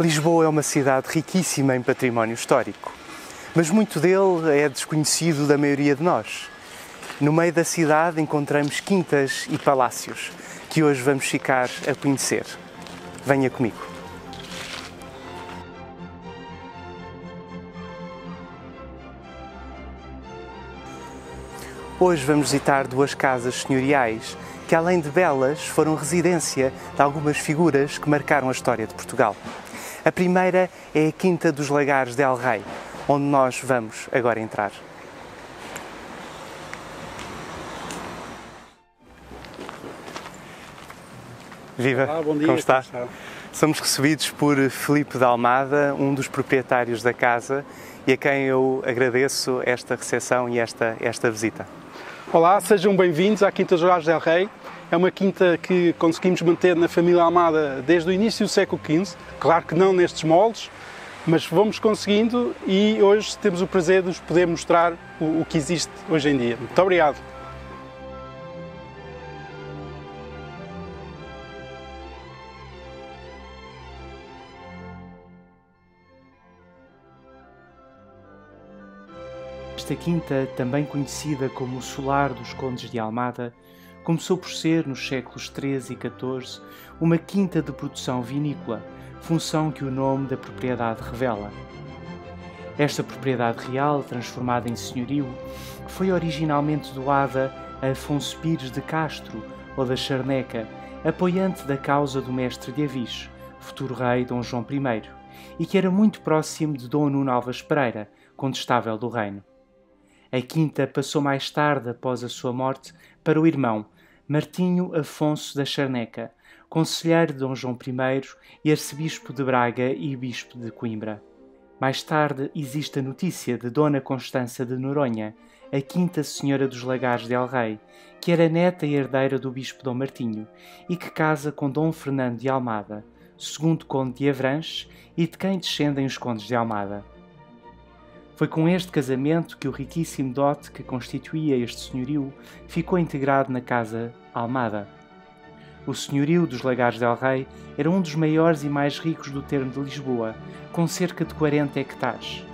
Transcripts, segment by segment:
Lisboa é uma cidade riquíssima em património histórico, mas muito dele é desconhecido da maioria de nós. No meio da cidade encontramos quintas e palácios, que hoje vamos ficar a conhecer. Venha comigo. Hoje vamos visitar duas casas senhoriais que, além de belas, foram residência de algumas figuras que marcaram a história de Portugal. A primeira é a Quinta dos Lagares de El Rei, onde nós vamos agora entrar. Viva! Olá, bom dia, como está? Somos recebidos por Filipe de Almada, um dos proprietários da casa, e a quem eu agradeço esta recepção e esta visita. Olá, sejam bem-vindos à Quinta dos Lagares de El Rei. É uma quinta que conseguimos manter na família Almada desde o início do século XV. Claro que não nestes moldes, mas vamos conseguindo e hoje temos o prazer de vos poder mostrar o que existe hoje em dia. Muito obrigado. Esta quinta, também conhecida como o Solar dos Condes de Almada, começou por ser, nos séculos XIII e XIV, uma quinta de produção vinícola, função que o nome da propriedade revela. Esta propriedade real, transformada em senhorio, foi originalmente doada a Afonso Pires de Castro, ou da Charneca, apoiante da causa do mestre de Avis, futuro rei Dom João I, e que era muito próximo de Dom Nuno Alves Pereira, condestável do reino. A quinta passou mais tarde, após a sua morte, para o irmão, Martinho Afonso da Charneca, conselheiro de Dom João I e arcebispo de Braga e bispo de Coimbra. Mais tarde existe a notícia de Dona Constança de Noronha, a quinta senhora dos Lagares de El Rei, que era neta e herdeira do bispo Dom Martinho e que casa com Dom Fernando de Almada, segundo conde de Avranches e de quem descendem os condes de Almada. Foi com este casamento que o riquíssimo dote que constituía este senhorio ficou integrado na casa Almada. O senhorio dos Lagares de El Rei era um dos maiores e mais ricos do termo de Lisboa, com cerca de 40 hectares.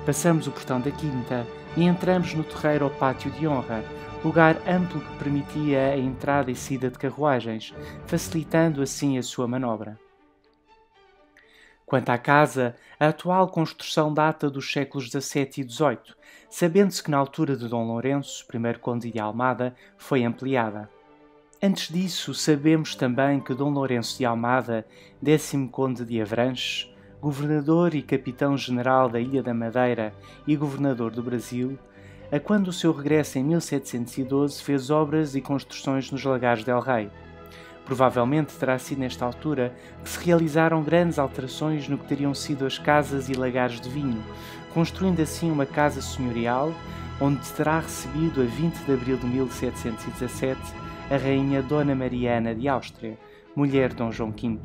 Passamos o portão da quinta e entramos no terreiro ou pátio de honra, lugar amplo que permitia a entrada e saída de carruagens, facilitando assim a sua manobra. Quanto à casa, a atual construção data dos séculos XVII e XVIII, sabendo-se que na altura de Dom Lourenço, primeiro conde de Almada, foi ampliada. Antes disso, sabemos também que Dom Lourenço de Almada, 10º conde de Avranches, governador e capitão-general da Ilha da Madeira e governador do Brasil, a quando o seu regresso em 1712 fez obras e construções nos Lagares de El Rei. Provavelmente terá sido nesta altura que se realizaram grandes alterações no que teriam sido as casas e lagares de vinho, construindo assim uma casa senhorial, onde terá recebido a 20 de abril de 1717 a rainha Dona Mariana de Áustria, mulher de Dom João V.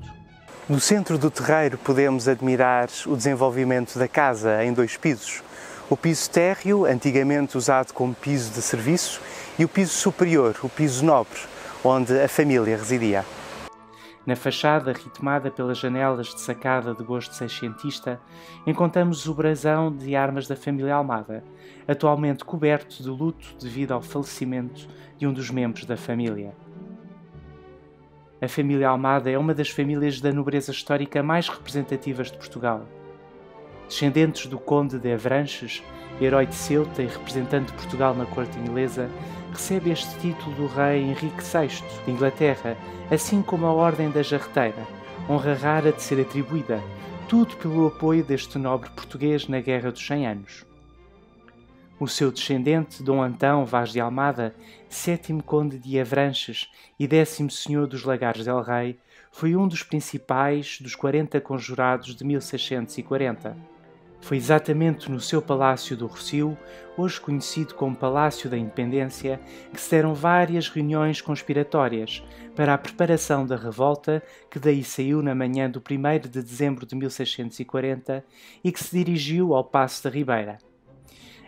No centro do terreiro podemos admirar o desenvolvimento da casa em 2 pisos. O piso térreo, antigamente usado como piso de serviço, e o piso superior, o piso nobre, onde a família residia. Na fachada, ritmada pelas janelas de sacada de gosto seiscentista, encontramos o brasão de armas da família Almada, atualmente coberto de luto devido ao falecimento de um dos membros da família. A família Almada é uma das famílias da nobreza histórica mais representativas de Portugal. Descendentes do conde de Avranches, herói de Ceuta e representante de Portugal na corte inglesa, recebe este título do rei Henrique VI de Inglaterra, assim como a Ordem da Jarreteira, honra rara de ser atribuída, tudo pelo apoio deste nobre português na Guerra dos 100 Anos. O seu descendente, Dom Antão Vaz de Almada, 7º conde de Avranches e 10º senhor dos Lagares de El Rei, foi um dos principais dos 40 conjurados de 1640. Foi exatamente no seu Palácio do Rossio, hoje conhecido como Palácio da Independência, que se deram várias reuniões conspiratórias para a preparação da revolta que daí saiu na manhã do 1º de dezembro de 1640 e que se dirigiu ao Paço da Ribeira.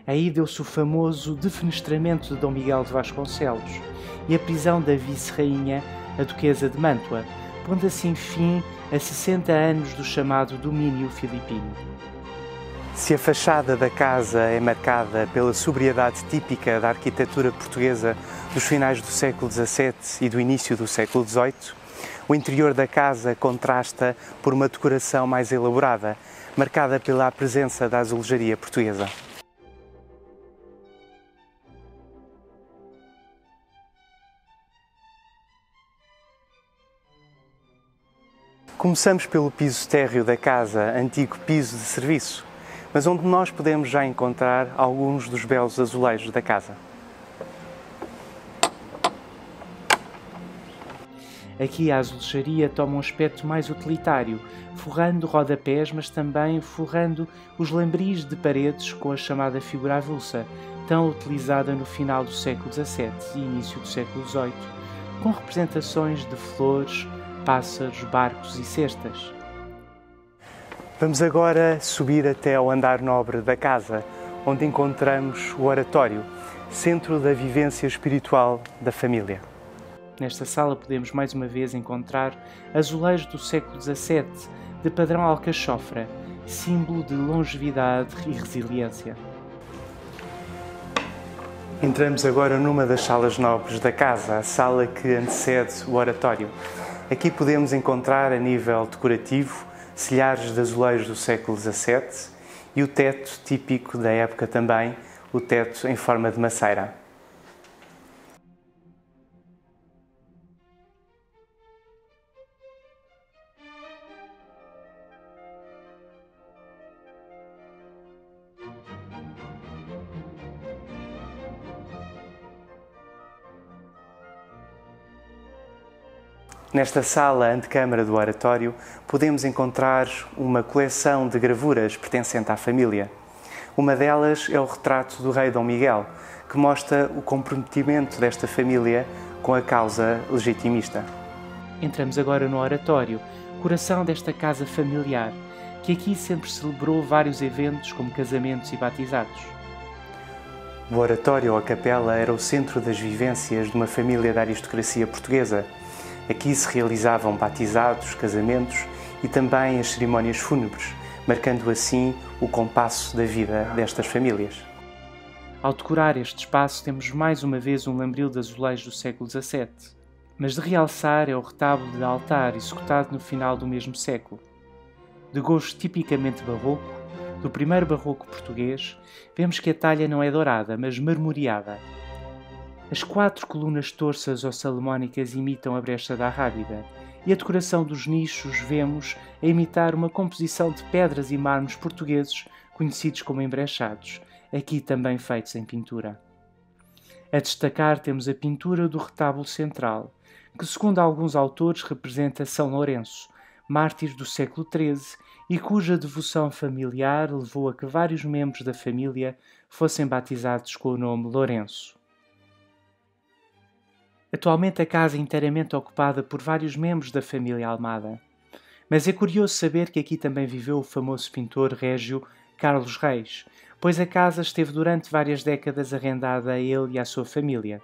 Aí deu-se o famoso defenestramento de Dom Miguel de Vasconcelos e a prisão da vice-rainha, a Duquesa de Mântua, pondo assim fim a 60 anos do chamado domínio filipino. Se a fachada da casa é marcada pela sobriedade típica da arquitetura portuguesa dos finais do século XVII e do início do século XVIII, o interior da casa contrasta por uma decoração mais elaborada, marcada pela presença da azulejaria portuguesa. Começamos pelo piso térreo da casa, antigo piso de serviço, mas onde nós podemos já encontrar alguns dos belos azulejos da casa. Aqui a azulejaria toma um aspecto mais utilitário, forrando rodapés, mas também forrando os lambris de paredes com a chamada figura avulsa, tão utilizada no final do século XVII e início do século XVIII, com representações de flores, pássaros, barcos e cestas. Vamos agora subir até ao andar nobre da casa, onde encontramos o oratório, centro da vivência espiritual da família. Nesta sala podemos mais uma vez encontrar azulejos do século XVII, de padrão alcachofra, símbolo de longevidade e resiliência. Entramos agora numa das salas nobres da casa, a sala que antecede o oratório. Aqui podemos encontrar, a nível decorativo, silhares de azulejos do século XVII e o teto típico da época também, o teto em forma de maceira. Nesta sala antecâmara do oratório podemos encontrar uma coleção de gravuras pertencente à família. Uma delas é o retrato do rei Dom Miguel, que mostra o comprometimento desta família com a causa legitimista. Entramos agora no oratório, coração desta casa familiar, que aqui sempre celebrou vários eventos como casamentos e batizados. O oratório ou a capela era o centro das vivências de uma família da aristocracia portuguesa. Aqui se realizavam batizados, casamentos e também as cerimónias fúnebres, marcando assim o compasso da vida destas famílias. Ao decorar este espaço temos mais uma vez um lambril de azulejos do século XVII, mas de realçar é o retábulo de altar executado no final do mesmo século. De gosto tipicamente barroco, do primeiro barroco português, vemos que a talha não é dourada, mas marmoreada. As 4 colunas torças ou salomónicas imitam a brecha da Arrábida e a decoração dos nichos vemos a imitar uma composição de pedras e mármores portugueses conhecidos como embrechados, aqui também feitos em pintura. A destacar temos a pintura do retábulo central, que segundo alguns autores representa São Lourenço, mártir do século XIII e cuja devoção familiar levou a que vários membros da família fossem batizados com o nome Lourenço. Atualmente a casa é inteiramente ocupada por vários membros da família Almada, mas é curioso saber que aqui também viveu o famoso pintor régio Carlos Reis, pois a casa esteve durante várias décadas arrendada a ele e à sua família.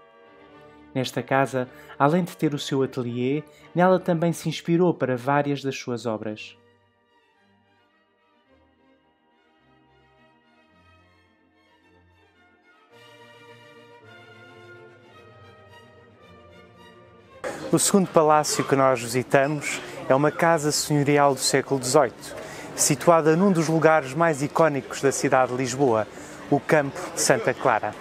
Nesta casa, além de ter o seu ateliê, nela também se inspirou para várias das suas obras. O segundo palácio que nós visitamos é uma casa senhorial do século XVIII, situada num dos lugares mais icónicos da cidade de Lisboa, o Campo de Santa Clara.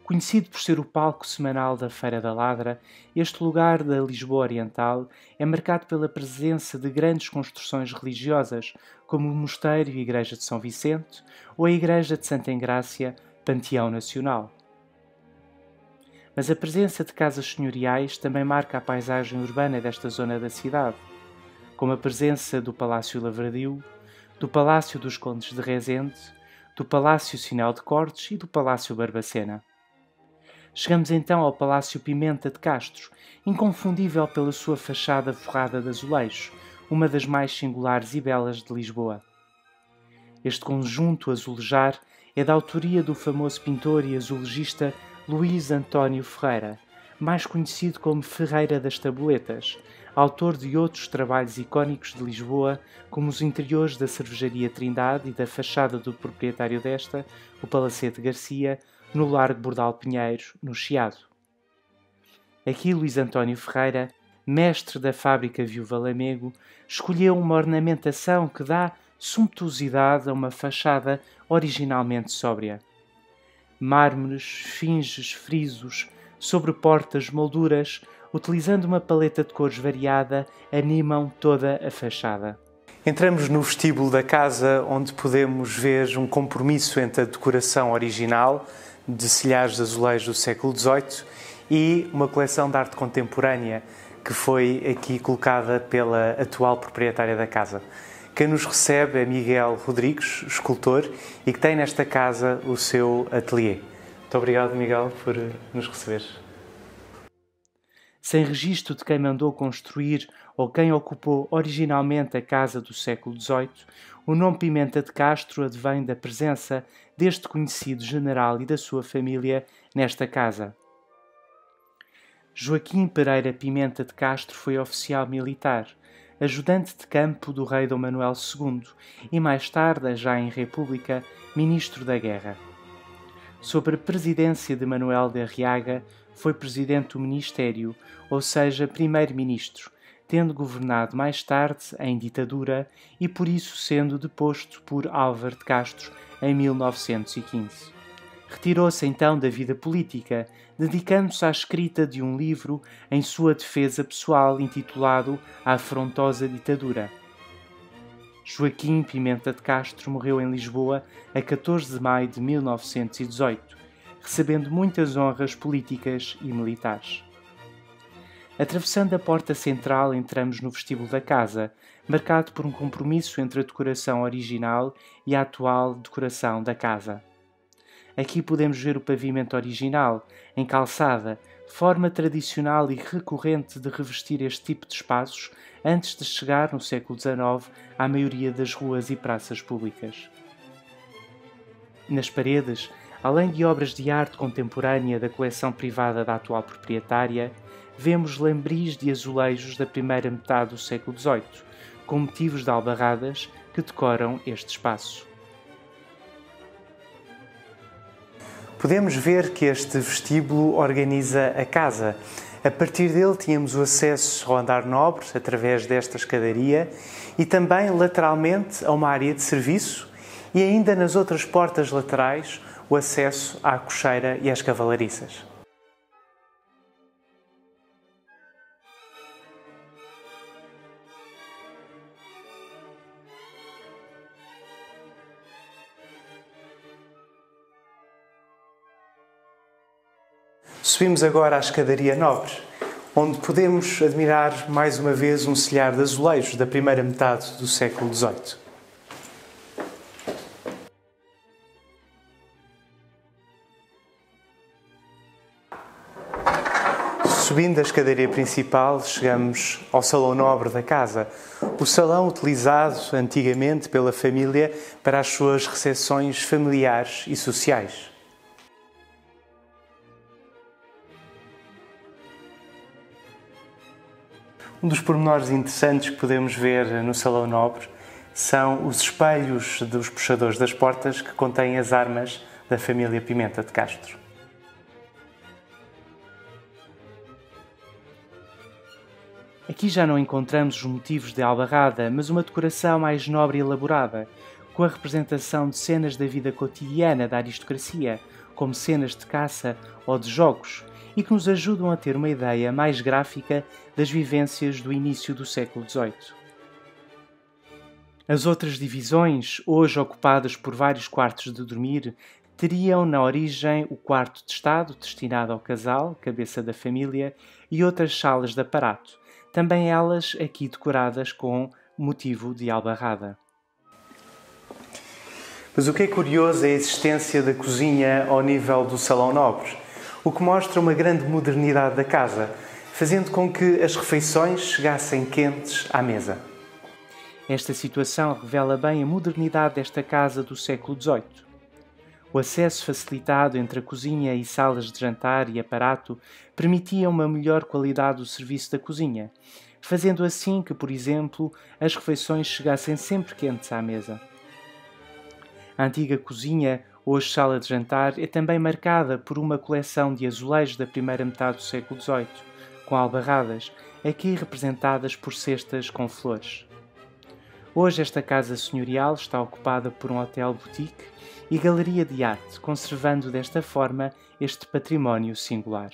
Conhecido por ser o palco semanal da Feira da Ladra, este lugar da Lisboa Oriental é marcado pela presença de grandes construções religiosas, como o Mosteiro e a Igreja de São Vicente ou a Igreja de Santa Engrácia, Panteão Nacional. Mas a presença de casas senhoriais também marca a paisagem urbana desta zona da cidade, como a presença do Palácio Lavradio, do Palácio dos Condes de Rezende, do Palácio Sinal de Cortes e do Palácio Barbacena. Chegamos então ao Palácio Pimenta de Castro, inconfundível pela sua fachada forrada de azulejos, uma das mais singulares e belas de Lisboa. Este conjunto azulejar é da autoria do famoso pintor e azulejista Luís António Ferreira, mais conhecido como Ferreira das Tabuletas, autor de outros trabalhos icónicos de Lisboa, como os interiores da Cervejaria Trindade e da fachada do proprietário desta, o Palacete Garcia, no Largo Bordal Pinheiro, no Chiado. Aqui Luís António Ferreira, mestre da fábrica Viúva Lamego, escolheu uma ornamentação que dá sumptuosidade a uma fachada originalmente sóbria. Mármores, finges, frisos, sobre portas, molduras, utilizando uma paleta de cores variada, animam toda a fachada. Entramos no vestíbulo da casa, onde podemos ver um compromisso entre a decoração original, de silhares de azulejos do século XVIII, e uma coleção de arte contemporânea, que foi aqui colocada pela atual proprietária da casa. Quem nos recebe é Miguel Rodrigues, escultor, e que tem nesta casa o seu ateliê. Muito obrigado, Miguel, por nos receber. Sem registro de quem mandou construir ou quem ocupou originalmente a casa do século XVIII, o nome Pimenta de Castro advém da presença deste conhecido general e da sua família nesta casa. Joaquim Pereira Pimenta de Castro foi oficial militar, ajudante de campo do rei Dom Manuel II e mais tarde, já em República, ministro da Guerra. Sob a presidência de Manuel de Arriaga, foi presidente do Ministério, ou seja, primeiro-ministro, tendo governado mais tarde em ditadura e por isso sendo deposto por Álvaro de Castro em 1915. Retirou-se então da vida política, dedicando-se à escrita de um livro em sua defesa pessoal intitulado A Afrontosa Ditadura. Joaquim Pimenta de Castro morreu em Lisboa a 14 de maio de 1918, recebendo muitas honras políticas e militares. Atravessando a porta central, entramos no vestíbulo da casa, marcado por um compromisso entre a decoração original e a atual decoração da casa. Aqui podemos ver o pavimento original, em calçada, forma tradicional e recorrente de revestir este tipo de espaços antes de chegar, no século XIX, à maioria das ruas e praças públicas. Nas paredes, além de obras de arte contemporânea da coleção privada da atual proprietária, vemos lambris de azulejos da primeira metade do século XVIII, com motivos de albarradas que decoram este espaço. Podemos ver que este vestíbulo organiza a casa. A partir dele tínhamos o acesso ao andar nobre, através desta escadaria, e também lateralmente a uma área de serviço e ainda nas outras portas laterais o acesso à cocheira e às cavalariças. Subimos agora à escadaria nobre, onde podemos admirar mais uma vez um silhar de azulejos da primeira metade do século XVIII. Subindo a escadaria principal, chegamos ao salão nobre da casa, o salão utilizado antigamente pela família para as suas recepções familiares e sociais. Um dos pormenores interessantes que podemos ver no Salão Nobre são os espelhos dos puxadores das portas que contêm as armas da família Pimenta de Castro. Aqui já não encontramos os motivos de albarrada, mas uma decoração mais nobre e elaborada, com a representação de cenas da vida cotidiana da aristocracia, como cenas de caça ou de jogos, e que nos ajudam a ter uma ideia mais gráfica das vivências do início do século XVIII. As outras divisões, hoje ocupadas por vários quartos de dormir, teriam na origem o quarto de estado, destinado ao casal, cabeça da família, e outras salas de aparato, também elas aqui decoradas com motivo de albarrada. Mas o que é curioso é a existência da cozinha ao nível do Salão Nobre, o que mostra uma grande modernidade da casa, fazendo com que as refeições chegassem quentes à mesa. Esta situação revela bem a modernidade desta casa do século XVIII. O acesso facilitado entre a cozinha e salas de jantar e aparato permitia uma melhor qualidade do serviço da cozinha, fazendo assim que, por exemplo, as refeições chegassem sempre quentes à mesa. A antiga cozinha, hoje sala de jantar, é também marcada por uma coleção de azulejos da primeira metade do século XVIII, com albarradas, aqui representadas por cestas com flores. Hoje esta casa senhorial está ocupada por um hotel boutique e galeria de arte, conservando desta forma este património singular.